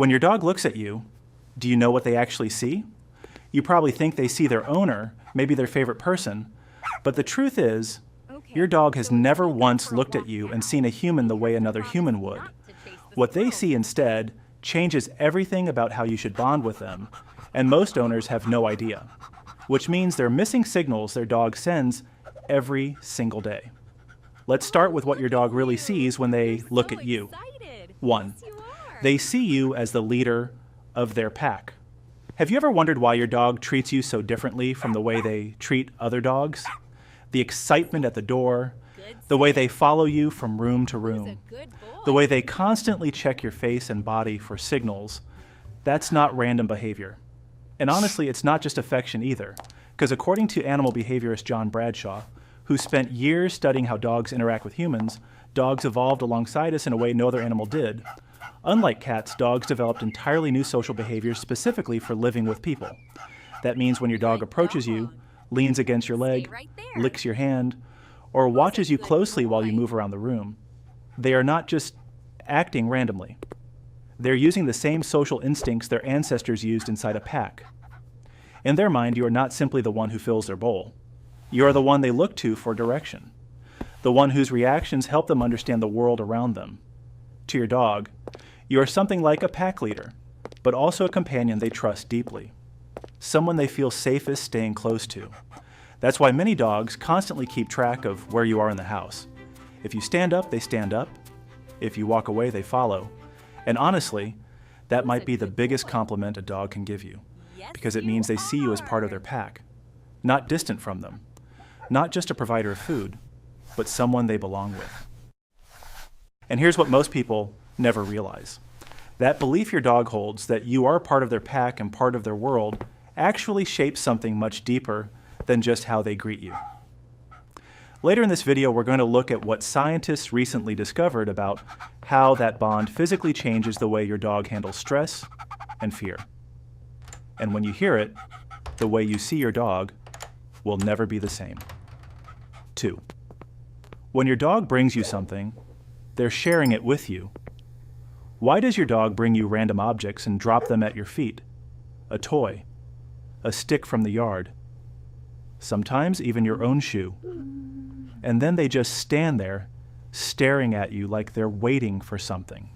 When your dog looks at you, do you know what they actually see? You probably think they see their owner, maybe their favorite person, but the truth is, your dog has never once looked at you and seen a human the way another human would. What they see instead changes everything about how you should bond with them, and most owners have no idea, which means they're missing signals their dog sends every single day. Let's start with what your dog really sees when they look at you. 1. They see you as the leader of their pack. Have you ever wondered why your dog treats you so differently from the way they treat other dogs? The excitement at the door, the way they follow you from room to room, the way they constantly check your face and body for signals, that's not random behavior. And honestly, it's not just affection either, because according to animal behaviorist John Bradshaw, who spent years studying how dogs interact with humans, dogs evolved alongside us in a way no other animal did. Unlike cats, dogs developed entirely new social behaviors specifically for living with people. That means when your dog approaches you, leans against your leg, licks your hand, or watches you closely while you move around the room, they are not just acting randomly. They're using the same social instincts their ancestors used inside a pack. In their mind, you are not simply the one who fills their bowl. You are the one they look to for direction, the one whose reactions help them understand the world around them. To your dog, you are something like a pack leader, but also a companion they trust deeply, someone they feel safest staying close to. That's why many dogs constantly keep track of where you are in the house. If you stand up, they stand up. If you walk away, they follow. And honestly, that might be the biggest compliment a dog can give you, because it means they see you as part of their pack, not distant from them, not just a provider of food, but someone they belong with. And here's what most people never realize. That belief your dog holds that you are part of their pack and part of their world actually shapes something much deeper than just how they greet you. Later in this video, we're going to look at what scientists recently discovered about how that bond physically changes the way your dog handles stress and fear. And when you hear it, the way you see your dog will never be the same. 2. When your dog brings you something, they're sharing it with you. Why does your dog bring you random objects and drop them at your feet? A toy, a stick from the yard, sometimes even your own shoe. And then they just stand there, staring at you like they're waiting for something.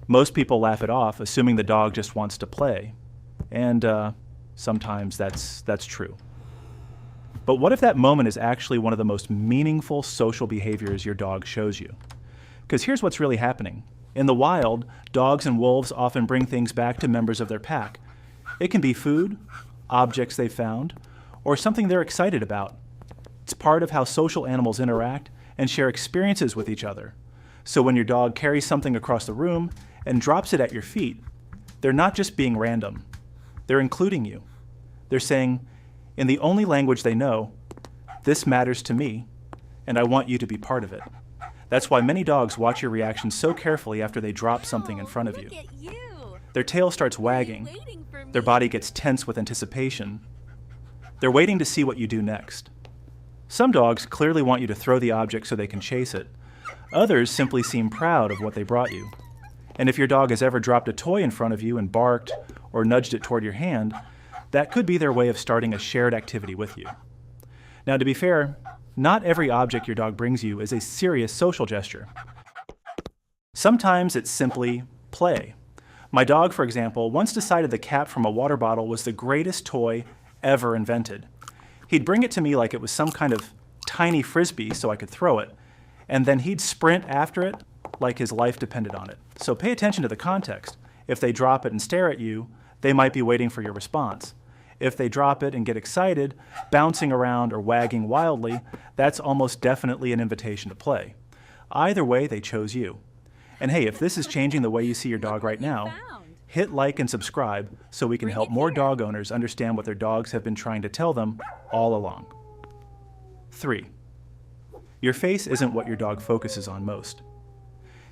Most people laugh it off, assuming the dog just wants to play. And sometimes that's true. But what if that moment is actually one of the most meaningful social behaviors your dog shows you? Because here's what's really happening. In the wild, dogs and wolves often bring things back to members of their pack. It can be food, objects they found, or something they're excited about. It's part of how social animals interact and share experiences with each other. So when your dog carries something across the room and drops it at your feet, they're not just being random. They're including you. They're saying, in the only language they know, this matters to me, and I want you to be part of it. That's why many dogs watch your reactions so carefully after they drop something in front of you. Their tail starts wagging. Their body gets tense with anticipation. They're waiting to see what you do next. Some dogs clearly want you to throw the object so they can chase it. Others simply seem proud of what they brought you. And if your dog has ever dropped a toy in front of you and barked or nudged it toward your hand, that could be their way of starting a shared activity with you. Now, to be fair, not every object your dog brings you is a serious social gesture. Sometimes it's simply play. My dog, for example, once decided the cap from a water bottle was the greatest toy ever invented. He'd bring it to me like it was some kind of tiny frisbee so I could throw it, and then he'd sprint after it like his life depended on it. So pay attention to the context. If they drop it and stare at you, they might be waiting for your response. If they drop it and get excited, bouncing around or wagging wildly, that's almost definitely an invitation to play. Either way, they chose you. And hey, if this is changing the way you see your dog right now, hit like and subscribe so we can help more dog owners understand what their dogs have been trying to tell them all along. 3. Your face isn't what your dog focuses on most.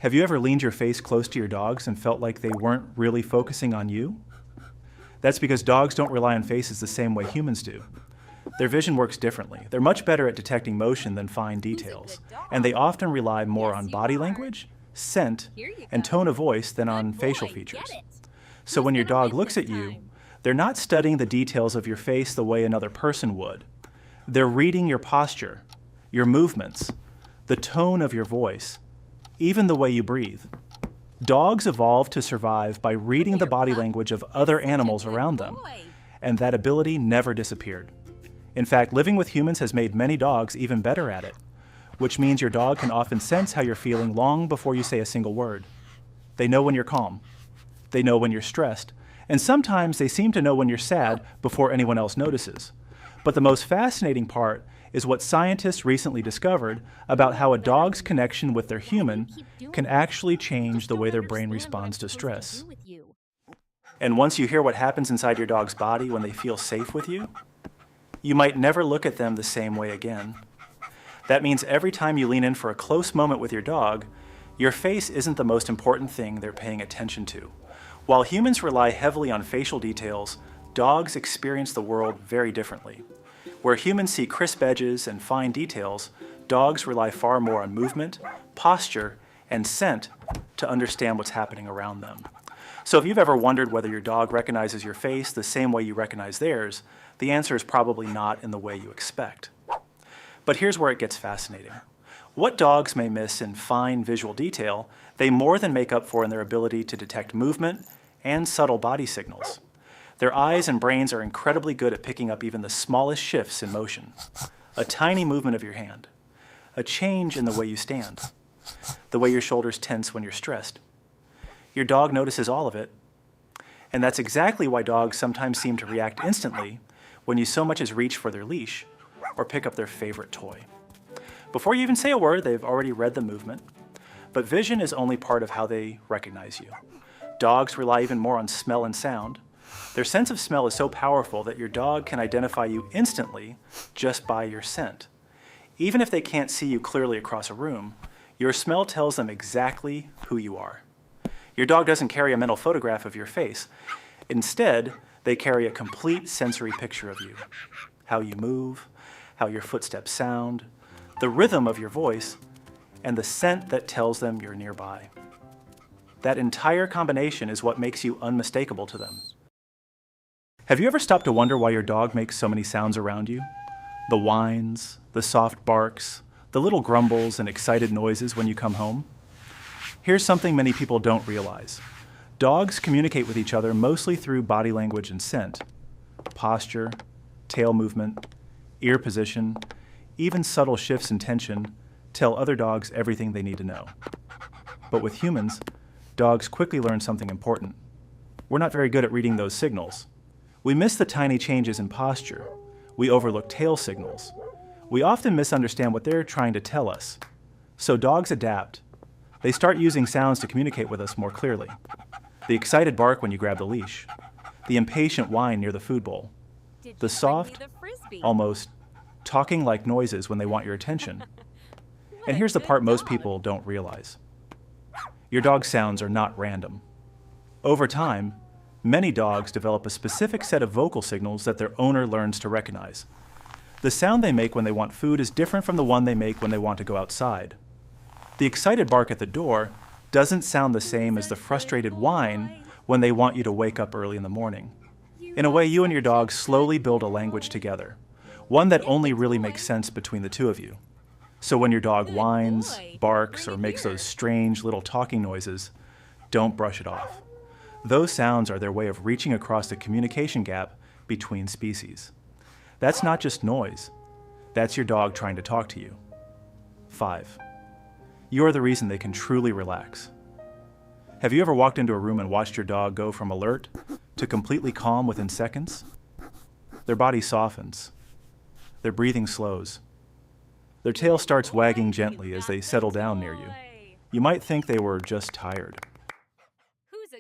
Have you ever leaned your face close to your dogs and felt like they weren't really focusing on you? That's because dogs don't rely on faces the same way humans do. Their vision works differently. They're much better at detecting motion than fine details, and they often rely more on body language, scent, and tone of voice than on facial features. So when your dog looks at you, they're not studying the details of your face the way another person would. They're reading your posture, your movements, the tone of your voice, even the way you breathe. Dogs evolved to survive by reading the body language of other animals around them, and that ability never disappeared. In fact, living with humans has made many dogs even better at it, which means your dog can often sense how you're feeling long before you say a single word. They know when you're calm. They know when you're stressed. And sometimes they seem to know when you're sad before anyone else notices. But the most fascinating part is what scientists recently discovered about how a dog's connection with their human can actually change the way their brain responds to stress. And once you hear what happens inside your dog's body when they feel safe with you, you might never look at them the same way again. That means every time you lean in for a close moment with your dog, your face isn't the most important thing they're paying attention to. While humans rely heavily on facial details, dogs experience the world very differently. Where humans see crisp edges and fine details, dogs rely far more on movement, posture, and scent to understand what's happening around them. So if you've ever wondered whether your dog recognizes your face the same way you recognize theirs, the answer is probably not in the way you expect. But here's where it gets fascinating. What dogs may miss in fine visual detail, they more than make up for in their ability to detect movement and subtle body signals. Their eyes and brains are incredibly good at picking up even the smallest shifts in motion. A tiny movement of your hand, a change in the way you stand, the way your shoulders tense when you're stressed. Your dog notices all of it, and that's exactly why dogs sometimes seem to react instantly when you so much as reach for their leash or pick up their favorite toy. Before you even say a word, they've already read the movement. But vision is only part of how they recognize you. Dogs rely even more on smell and sound. Their sense of smell is so powerful that your dog can identify you instantly just by your scent. Even if they can't see you clearly across a room, your smell tells them exactly who you are. Your dog doesn't carry a mental photograph of your face. Instead, they carry a complete sensory picture of you. How you move, how your footsteps sound, the rhythm of your voice, and the scent that tells them you're nearby. That entire combination is what makes you unmistakable to them. Have you ever stopped to wonder why your dog makes so many sounds around you? The whines, the soft barks, the little grumbles and excited noises when you come home? Here's something many people don't realize. Dogs communicate with each other mostly through body language and scent. Posture, tail movement, ear position, even subtle shifts in tension tell other dogs everything they need to know. But with humans, dogs quickly learn something important. We're not very good at reading those signals. We miss the tiny changes in posture. We overlook tail signals. We often misunderstand what they're trying to tell us. So dogs adapt. They start using sounds to communicate with us more clearly. The excited bark when you grab the leash. The impatient whine near the food bowl. The soft, almost talking like noises when they want your attention. And here's the part most people don't realize. Your dog's sounds are not random. Over time, many dogs develop a specific set of vocal signals that their owner learns to recognize. The sound they make when they want food is different from the one they make when they want to go outside. The excited bark at the door doesn't sound the same as the frustrated whine when they want you to wake up early in the morning. In a way, you and your dog slowly build a language together, one that only really makes sense between the two of you. So when your dog whines, barks, or makes those strange little talking noises, don't brush it off. Those sounds are their way of reaching across the communication gap between species. That's not just noise. That's your dog trying to talk to you. 5. You're the reason they can truly relax. Have you ever walked into a room and watched your dog go from alert to completely calm within seconds? Their body softens. Their breathing slows. Their tail starts wagging gently as they settle down near you. You might think they were just tired.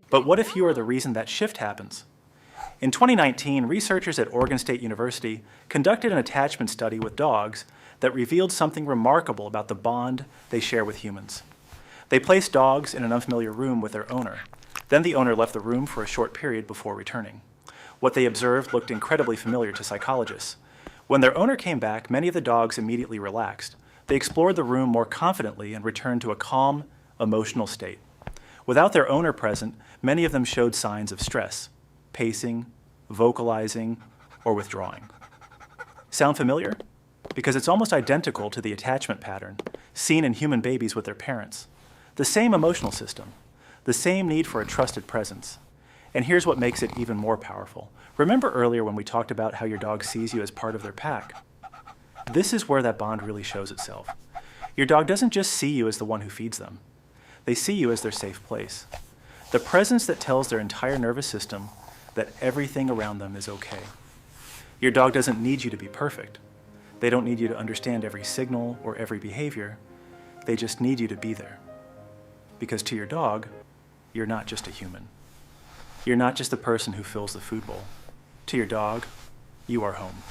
But what if you are the reason that shift happens? In 2019, researchers at Oregon State University conducted an attachment study with dogs that revealed something remarkable about the bond they share with humans. They placed dogs in an unfamiliar room with their owner. Then the owner left the room for a short period before returning. What they observed looked incredibly familiar to psychologists. When their owner came back, many of the dogs immediately relaxed. They explored the room more confidently and returned to a calm, emotional state. Without their owner present, many of them showed signs of stress, pacing, vocalizing, or withdrawing. Sound familiar? Because it's almost identical to the attachment pattern seen in human babies with their parents. The same emotional system, the same need for a trusted presence. And here's what makes it even more powerful. Remember earlier when we talked about how your dog sees you as part of their pack? This is where that bond really shows itself. Your dog doesn't just see you as the one who feeds them. They see you as their safe place. The presence that tells their entire nervous system that everything around them is okay. Your dog doesn't need you to be perfect. They don't need you to understand every signal or every behavior. They just need you to be there. Because to your dog, you're not just a human. You're not just the person who fills the food bowl. To your dog, you are home.